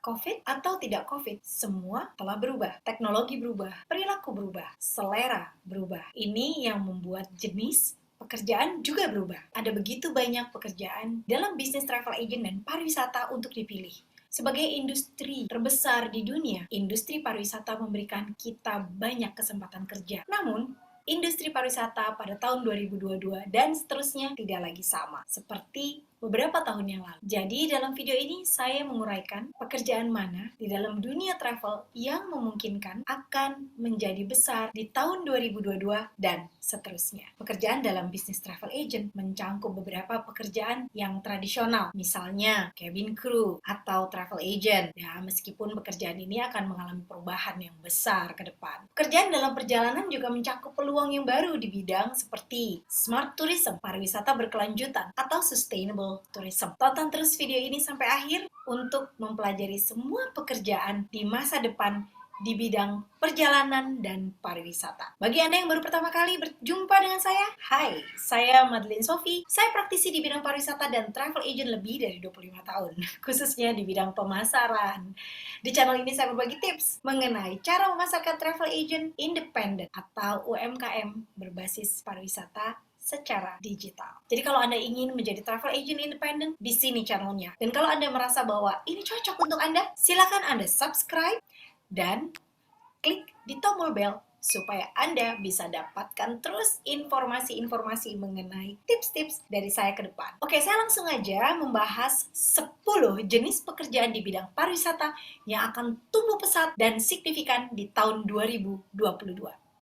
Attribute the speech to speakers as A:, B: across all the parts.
A: COVID atau tidak COVID, semua telah berubah. Teknologi berubah, perilaku berubah, selera berubah. Ini yang membuat jenis pekerjaan juga berubah. Ada begitu banyak pekerjaan dalam bisnis travel agent dan pariwisata untuk dipilih. Sebagai industri terbesar di dunia, industri pariwisata memberikan kita banyak kesempatan kerja. Namun, industri pariwisata pada tahun 2022 dan seterusnya tidak lagi sama seperti beberapa tahun yang lalu. Jadi dalam video ini saya menguraikan pekerjaan mana di dalam dunia travel yang memungkinkan akan menjadi besar di tahun 2022 dan seterusnya. Pekerjaan dalam bisnis travel agent mencangkup beberapa pekerjaan yang tradisional, misalnya cabin crew atau travel agent. Ya, meskipun pekerjaan ini akan mengalami perubahan yang besar ke depan. Pekerjaan dalam perjalanan juga mencakup peluang yang baru di bidang seperti smart tourism, pariwisata berkelanjutan, atau sustainable tourism. Tonton terus video ini sampai akhir untuk mempelajari semua pekerjaan di masa depan di bidang perjalanan dan pariwisata. Bagi Anda yang baru pertama kali berjumpa dengan saya, hai, saya Madeline Sophie. Saya praktisi di bidang pariwisata dan travel agent lebih dari 25 tahun, khususnya di bidang pemasaran. Di channel ini saya berbagi tips mengenai cara memasarkan travel agent independen atau UMKM berbasis pariwisata secara digital. Jadi kalau Anda ingin menjadi travel agent independen, di sini channelnya. Dan kalau Anda merasa bahwa ini cocok untuk Anda, silakan Anda subscribe dan klik di tombol bel supaya Anda bisa dapatkan terus informasi-informasi mengenai tips-tips dari saya ke depan. Oke, saya langsung aja membahas 10 jenis pekerjaan di bidang pariwisata yang akan tumbuh pesat dan signifikan di tahun 2022.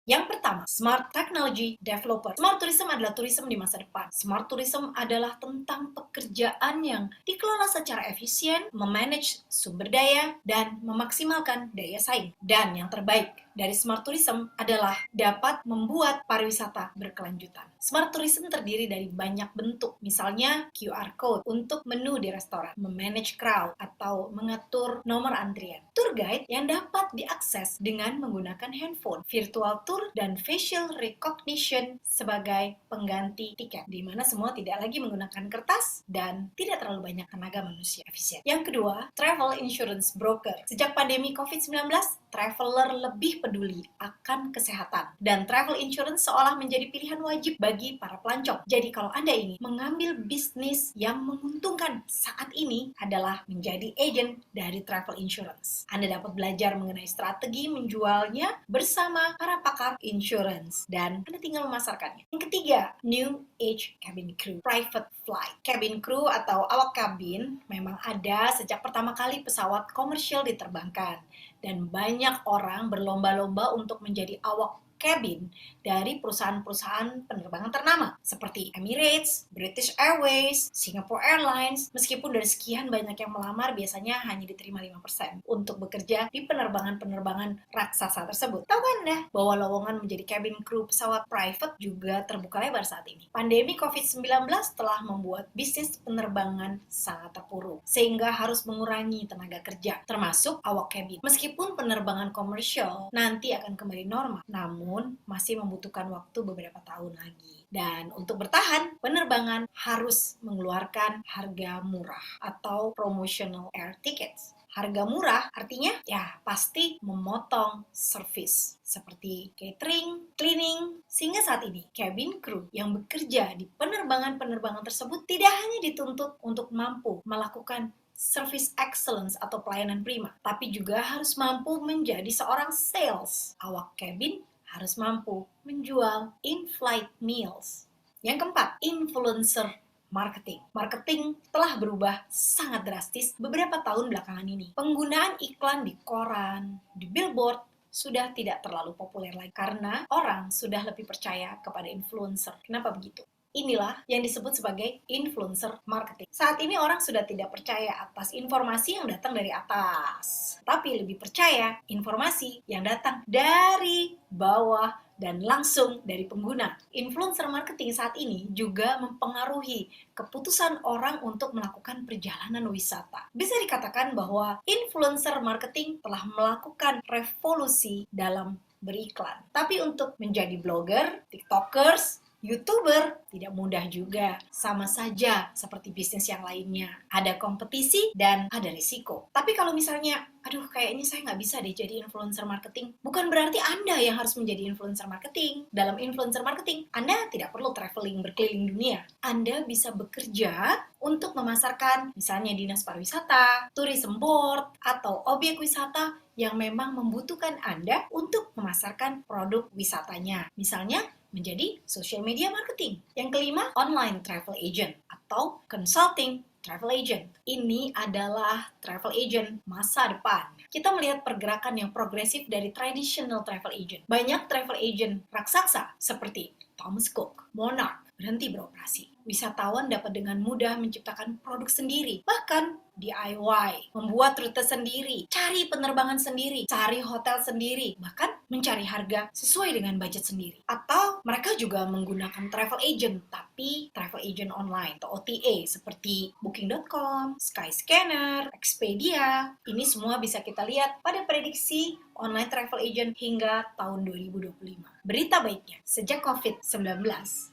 A: Yang pertama, Smart Technology Developer. Smart Tourism adalah tourism di masa depan. Smart Tourism adalah tentang pekerjaan yang dikelola secara efisien, memanage sumber daya, dan memaksimalkan daya saing. Dan yang terbaik dari Smart Tourism adalah dapat membuat pariwisata berkelanjutan. Smart Tourism terdiri dari banyak bentuk, misalnya QR Code untuk menu di restoran, memanage crowd atau mengatur nomor antrian, tour guide yang dapat diakses dengan menggunakan handphone, virtual tour, dan facial recognition sebagai pengganti tiket, di mana semua tidak lagi menggunakan kertas dan tidak terlalu banyak tenaga manusia, efisien. Yang kedua, travel insurance broker. Sejak pandemi COVID-19, traveler lebih peduli akan kesehatan, dan travel insurance seolah menjadi pilihan wajib bagi para pelancong. Jadi kalau Anda ingin mengambil bisnis yang menguntungkan saat ini adalah menjadi agent dari travel insurance. Anda dapat belajar mengenai strategi menjualnya bersama para pakar insurance, dan Anda tinggal memasarkannya. Yang ketiga, New Age Cabin Crew, Private Flight. Cabin crew atau awak kabin memang ada sejak pertama kali pesawat komersial diterbangkan, dan banyak orang berlomba-lomba untuk menjadi awak cabin dari perusahaan-perusahaan penerbangan ternama seperti Emirates, British Airways, Singapore Airlines. Meskipun dari sekian banyak yang melamar, biasanya hanya diterima 5% untuk bekerja di penerbangan-penerbangan raksasa tersebut. Tahu Anda bahwa lowongan menjadi cabin crew pesawat private juga terbuka lebar saat ini? Pandemi COVID-19 telah membuat bisnis penerbangan sangat terpuruk, sehingga harus mengurangi tenaga kerja, termasuk awak cabin. Meskipun penerbangan komersial nanti akan kembali normal, namun masih membutuhkan waktu beberapa tahun lagi. Dan untuk bertahan, penerbangan harus mengeluarkan harga murah atau promotional air tickets. Harga murah artinya ya pasti memotong service seperti catering, cleaning, sehingga saat ini cabin crew yang bekerja di penerbangan-penerbangan tersebut tidak hanya dituntut untuk mampu melakukan service excellence atau pelayanan prima, tapi juga harus mampu menjadi seorang sales. Awak cabin harus mampu menjual in-flight meals. Yang keempat, influencer marketing. Marketing telah berubah sangat drastis beberapa tahun belakangan ini. Penggunaan iklan di koran, di billboard, sudah tidak terlalu populer lagi karena orang sudah lebih percaya kepada influencer. Kenapa begitu? Inilah yang disebut sebagai influencer marketing. Saat ini orang sudah tidak percaya atas informasi yang datang dari atas, tapi lebih percaya informasi yang datang dari bawah dan langsung dari pengguna. Influencer marketing saat ini juga mempengaruhi keputusan orang untuk melakukan perjalanan wisata. Bisa dikatakan bahwa influencer marketing telah melakukan revolusi dalam beriklan. Tapi untuk menjadi blogger, tiktokers, YouTuber tidak mudah juga. Sama saja seperti bisnis yang lainnya. Ada kompetisi dan ada risiko. Tapi kalau misalnya, aduh kayaknya saya nggak bisa deh jadi influencer marketing. Bukan berarti Anda yang harus menjadi influencer marketing. Dalam influencer marketing, Anda tidak perlu traveling berkeliling dunia. Anda bisa bekerja untuk memasarkan misalnya dinas pariwisata, tourism board, atau objek wisata yang memang membutuhkan Anda untuk memasarkan produk wisatanya. Misalnya, menjadi social media marketing. Yang kelima, online travel agent atau consulting travel agent. Ini adalah travel agent masa depan. Kita melihat pergerakan yang progresif dari traditional travel agent. Banyak travel agent raksasa seperti Thomas Cook, Monarch, berhenti beroperasi. Wisatawan dapat dengan mudah menciptakan produk sendiri, bahkan DIY, membuat rute sendiri, cari penerbangan sendiri, cari hotel sendiri, bahkan mencari harga sesuai dengan budget sendiri. Atau mereka juga menggunakan travel agent, tapi travel agent online atau OTA seperti Booking.com, Skyscanner, Expedia. Ini semua bisa kita lihat pada prediksi online travel agent hingga tahun 2025. Berita baiknya, sejak COVID-19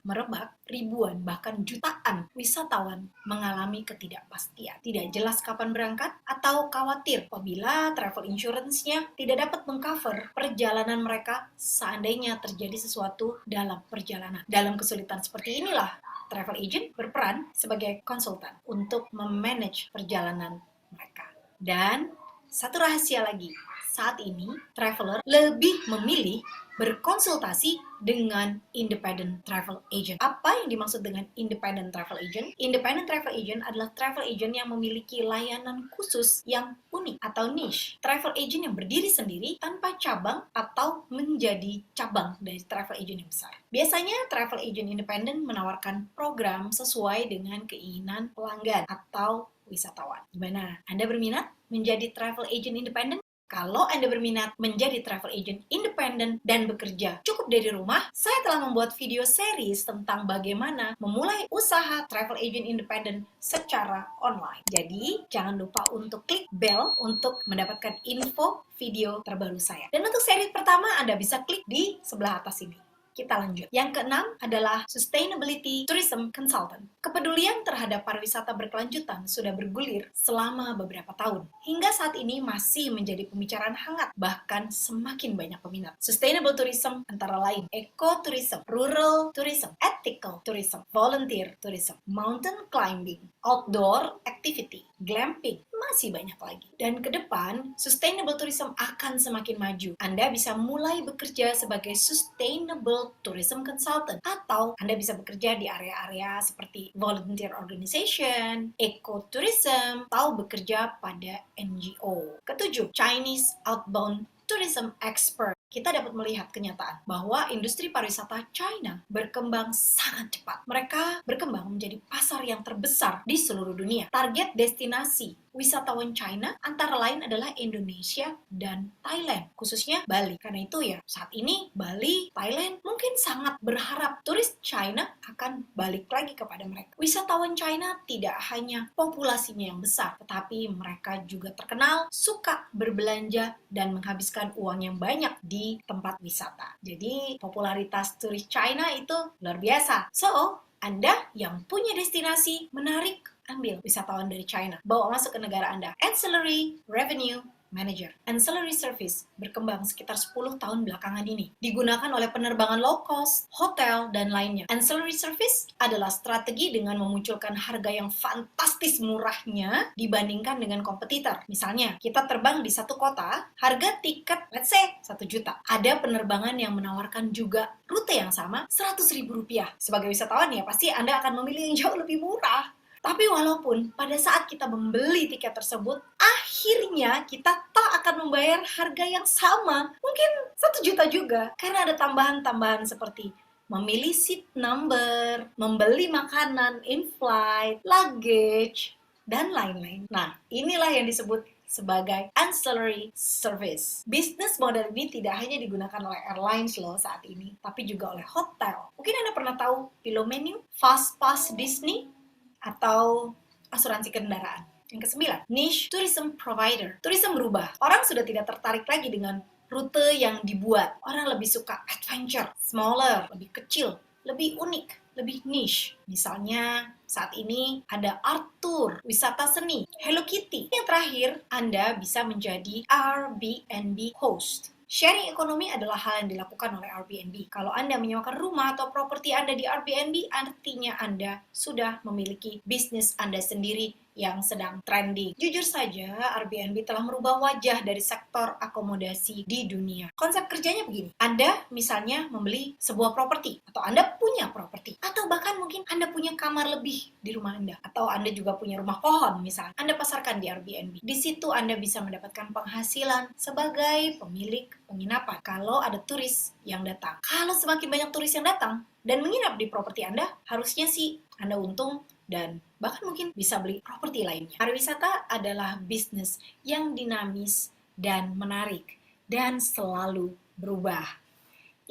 A: merebak, ribuan bahkan jutaan wisatawan mengalami ketidakpastian. Tidak jelas kapan berangkat atau khawatir apabila travel insurance-nya tidak dapat mengcover perjalanan mereka seandainya terjadi sesuatu dalam perjalanan. Dalam kesulitan seperti inilah, travel agent berperan sebagai konsultan untuk memanage perjalanan mereka. Dan satu rahasia lagi, saat ini traveler lebih memilih berkonsultasi dengan independent travel agent. Apa yang dimaksud dengan independent travel agent? Independent travel agent adalah travel agent yang memiliki layanan khusus yang unik atau niche. Travel agent yang berdiri sendiri tanpa cabang atau menjadi cabang dari travel agent yang besar. Biasanya travel agent independent menawarkan program sesuai dengan keinginan pelanggan atau wisatawan. Gimana? Anda berminat menjadi travel agent independent? Kalau Anda berminat menjadi travel agent independen dan bekerja cukup dari rumah, saya telah membuat video series tentang bagaimana memulai usaha travel agent independen secara online. Jadi, jangan lupa untuk klik bell untuk mendapatkan info video terbaru saya. Dan untuk seri pertama, Anda bisa klik di sebelah atas ini. Kita lanjut. Yang keenam adalah Sustainability Tourism Consultant. Kepedulian terhadap pariwisata berkelanjutan sudah bergulir selama beberapa tahun. Hingga saat ini masih menjadi pembicaraan hangat, bahkan semakin banyak peminat. Sustainable tourism antara lain eco-tourism, rural tourism, ethical tourism, volunteer tourism, mountain climbing, outdoor activity, glamping, masih banyak lagi. Dan ke depan, sustainable tourism akan semakin maju. Anda bisa mulai bekerja sebagai sustainable tourism consultant atau Anda bisa bekerja di area-area seperti volunteer organization, eco-tourism, atau bekerja pada NGO. Ketujuh, Chinese outbound tourism expert. Kita dapat melihat kenyataan bahwa industri pariwisata China berkembang sangat cepat. Mereka berkembang menjadi pasar yang terbesar di seluruh dunia. Target destinasi wisatawan China antara lain adalah Indonesia dan Thailand, khususnya Bali. Karena itu ya, saat ini Bali, Thailand mungkin sangat berharap turis China akan balik lagi kepada mereka. Wisatawan China tidak hanya populasinya yang besar, tetapi mereka juga terkenal suka berbelanja dan menghabiskan uang yang banyak di tempat wisata. Jadi popularitas turis China itu luar biasa. So, Anda yang punya destinasi menarik, ambil wisatawan dari China, bawa masuk ke negara Anda. Ancillary Revenue Manager. Ancillary Service berkembang sekitar 10 tahun belakangan ini. Digunakan oleh penerbangan low cost, hotel, dan lainnya. Ancillary Service adalah strategi dengan memunculkan harga yang fantastis murahnya dibandingkan dengan kompetitor. Misalnya, kita terbang di satu kota, harga tiket, let's say, 1 juta. Ada penerbangan yang menawarkan juga rute yang sama, Rp100.000. Sebagai wisatawan ya, pasti Anda akan memilih yang jauh lebih murah. Tapi walaupun pada saat kita membeli tiket tersebut, akhirnya kita tak akan membayar harga yang sama, mungkin 1 juta juga, karena ada tambahan-tambahan seperti memilih seat number, membeli makanan in-flight, luggage, dan lain-lain. Nah, inilah yang disebut sebagai ancillary service. Bisnis model ini tidak hanya digunakan oleh airlines loh saat ini, tapi juga oleh hotel. Mungkin Anda pernah tahu Philomenu, Fastpass Disney, atau asuransi kendaraan. Yang ke-9, niche tourism provider. Tourism berubah. Orang sudah tidak tertarik lagi dengan rute yang dibuat. Orang lebih suka adventure, smaller, lebih kecil, lebih unik, lebih niche. Misalnya saat ini ada art tour, wisata seni, Hello Kitty. Yang terakhir, Anda bisa menjadi Airbnb host. Sharing ekonomi adalah hal yang dilakukan oleh Airbnb. Kalau Anda menyewakan rumah atau properti Anda di Airbnb, artinya Anda sudah memiliki bisnis Anda sendiri yang sedang trending. Jujur saja, Airbnb telah merubah wajah dari sektor akomodasi di dunia. Konsep kerjanya begini, Anda misalnya membeli sebuah properti, atau Anda punya properti, atau bahkan mungkin Anda punya kamar lebih di rumah Anda, atau Anda juga punya rumah pohon misalnya. Anda pasarkan di Airbnb. Di situ Anda bisa mendapatkan penghasilan sebagai pemilik penginapan kalau ada turis yang datang. Kalau semakin banyak turis yang datang dan menginap di properti Anda, harusnya sih Anda untung dan bahkan mungkin bisa beli properti lainnya. Pariwisata adalah bisnis yang dinamis dan menarik dan selalu berubah.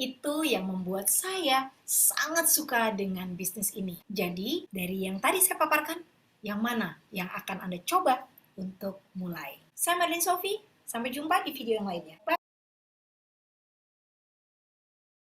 A: Itu yang membuat saya sangat suka dengan bisnis ini. Jadi, dari yang tadi saya paparkan, yang mana yang akan Anda coba untuk mulai? Saya Marlene Sophie, sampai jumpa di video yang lainnya. Bye!